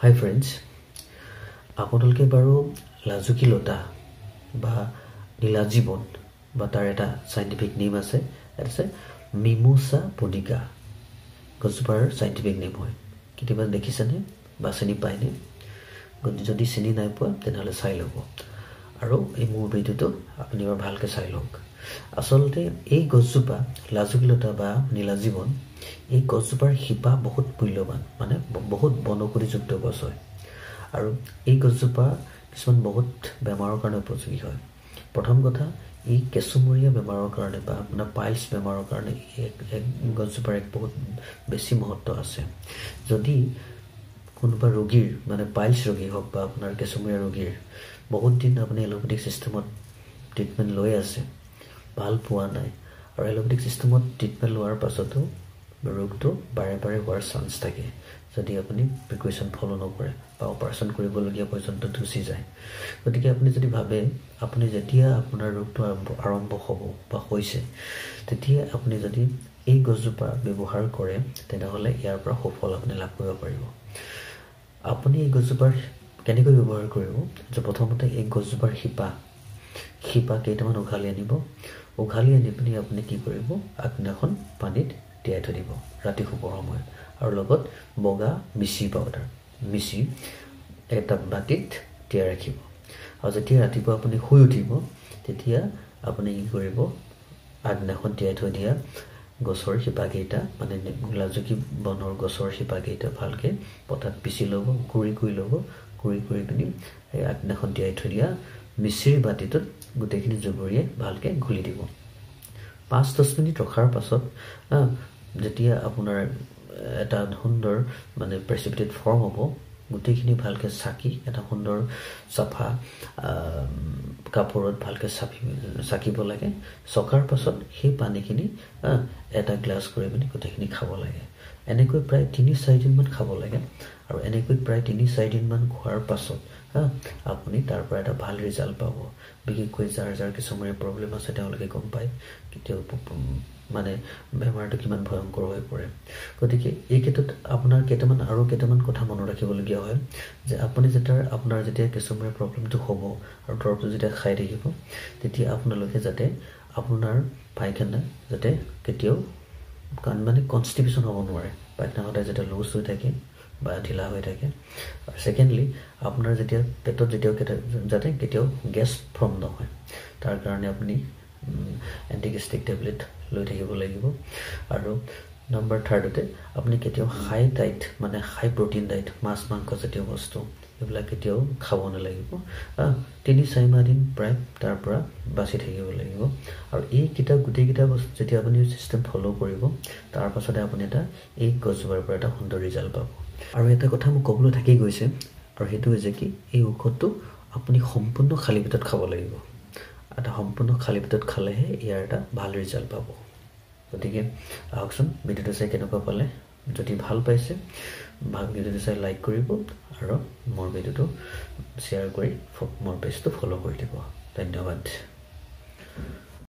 Hi friends, আপোনালোকে বাৰু লাজুকী লতা বা নীলাজীবন বা তাৰ এটা সাইন্টিফিক নেম আছে, এটা আছে মিমোসা পুদিকা। গছজোপাৰ সাইন্টিফিক নেম হয়। কেতিয়াবা দেখিছেনে বা চিনি পায়নে? যদি চিনি নাই পোৱা তেনেহ'লে চাই ল'ব, আৰু এই মোৰ ভিডিঅ'টো আপুনি এবাৰ ভালকৈ চাই লওক। আচলতে এই গছজোপা লাজুকী লতা বা নীলাজীবন, এই গছজোপাৰ শিপা বহুত মূল্যৱান, মানে বহুত বনৌষধিযুক্ত গছ হয়। আৰু এই গছজোপা কিছুমান বহুত বেমাৰৰ কাৰণে উপযোগী হয়। প্ৰথম কথা, এই কেঁচুমৰীয়া বেমাৰৰ কাৰণে বা আপোনাৰ পাইলছ বেমাৰৰ কাৰণে এক গছজোপাৰ এক বহুত বেছি মহত্ব আছে। যদি কোনোবা ৰোগীৰ মানে পাইলছ ৰোগী হওক বা আপোনাৰ কেঁচুমৰীয়া ৰোগীৰ বহুত দিন আপুনি এলোপেথিক চিষ্টেমত ট্ৰিটমেণ্ট লৈ আছে, ভাল পোৱা নাই, আৰু এলোপেথিক চিষ্টেমত ট্ৰিটমেণ্ট লোৱাৰ পাছতো ৰোগটো বাৰে বাৰে হোৱাৰ চান্স থাকে যদি আপুনি প্ৰিকশ্যন ফ'ল' নকৰে বা অপাৰেশ্যন কৰিবলগীয়া পৰ্যন্ত গুচি যায়। গতিকে আপুনি যদি ভাবে আপুনি যেতিয়া আপোনাৰ ৰোগটো আৰম্ভ হ'ব বা হৈছে, তেতিয়া আপুনি যদি এই গছজোপা ব্যৱহাৰ কৰে তেনেহ'লে ইয়াৰ পৰা সুফল আপুনি লাভ কৰিব পাৰিব। আপুনি এই গছজোপাৰ কেনেকৈ ব্যৱহাৰ কৰিব? যে প্ৰথমতে এই গছজোপাৰ শিপা কেইটামান উঘালি আনিব। উঘালি আনি পিনি আপুনি কি কৰিব, আগদিনাখন পানীত তিয়াই থৈ দিব ৰাতি শুবৰ সময়ত, আৰু লগত বগা মিচি পাউডাৰ মিচি এটা বাতিত তিয়াই ৰাখিব। আৰু যেতিয়া ৰাতিপুৱা আপুনি শুই উঠিব তেতিয়া আপুনি কি কৰিব, আগদিনাখন তিয়াই থৈ দিয়া গছৰ শিপাকেইটা, মানে লাজুকী বনৰ গছৰ শিপাকেইটা ভালকৈ পটাত পিচি ল'ব, গুড়ি কৰি ল'ব। গুড়ি কৰি পিনি এই আগদিনাখন তিয়াই থৈ দিয়া মিচিৰি বাতিটোত গোটেইখিনি জুবুৰিয়ে ভালকৈ ঘুলি দিব। 5-10 মিনিট ৰখাৰ পাছত যেতিয়া আপোনাৰ এটা সুন্দৰ মানে প্ৰেচিপিটেড ফৰ্ম হ'ব, গোটেইখিনি ভালকৈ চাকি এটা সুন্দৰ চাফা কাপোৰত ভালকৈ চাকিব লাগে। চকাৰ পাছত সেই পানীখিনি এটা গ্লাছ কৰি পিনি গোটেইখিনি খাব লাগে। এনেকৈ প্ৰায় 3-4 দিনমান খাব লাগে, আৰু এনেকৈ প্ৰায় 3-4 দিনমান খোৱাৰ পাছত আপুনি তাৰ পৰা এটা ভাল ৰিজাল্ট পাব। বিশেষকৈ যাৰ কিছুমান প্ৰব্লেম আছে তেওঁলোকে গম পায় কেতিয়াও মানে বেমাৰটো কিমান ভয়ংকৰ হৈ পৰে। গতিকে এই ক্ষেত্ৰত আপোনাৰ কেইটামান কথা মনত ৰাখিবলগীয়া হয় যে আপুনি আপোনাৰ যেতিয়া কিছুমান প্ৰব্লেমটো হ'ব আৰু দৰৱটো যেতিয়া খাই থাকিব, তেতিয়া আপোনালোকে যাতে আপোনাৰ পায়খানা যাতে কেতিয়াও মানে কনষ্টিপেশ্যন হ'ব নোৱাৰে, পায়খানা সদায় যাতে লুজ হৈ থাকে বা ঢিলা হৈ থাকে। আৰু ছেকেণ্ডলি, আপোনাৰ যেতিয়া পেটত যাতে কেতিয়াও গেছ ফৰ্ম নহয়, তাৰ কাৰণে আপুনি এণ্টিগেষ্ট্ৰিক টেবলেট লৈ থাকিব লাগিব। আৰু নম্বৰ 3তে আপুনি কেতিয়াও হাই ডাইট মানে হাই প্ৰটিন ডাইট, মাছ মাংস জাতীয় বস্তু এইবিলাক কেতিয়াও খাব নালাগিব। 3-4 মাহ দিন প্ৰায় তাৰ পৰা বাচি থাকিব লাগিব। আৰু গোটেইকেইটা বস্তু যেতিয়া আপুনি চিষ্টেম ফ'ল' কৰিব, তাৰ পাছতে আপুনি এই গছজোপাৰ পৰা এটা সুন্দৰ ৰিজাল্ট পাব। আৰু এটা কথা মোক ক'বলৈ থাকি গৈছে, আৰু সেইটো হৈছে কি, এই ঔষধটো আপুনি সম্পূৰ্ণ খালী পেটত খাব লাগিব। এটা সম্পূৰ্ণ খালী পেটত খালেহে ইয়াৰ এটা ভাল ৰিজাল্ট পাব। গতিকে আহকচোন ভিডিঅ'টো চাই কেনেকুৱা পালে। যদি ভাল পাইছে ভিডিঅ'টো চাই লাইক কৰিব, আৰু মোৰ ভিডিঅ'টো শ্বেয়াৰ কৰি মোৰ পেজটো ফ'ল' কৰি দিব। ধন্যবাদ।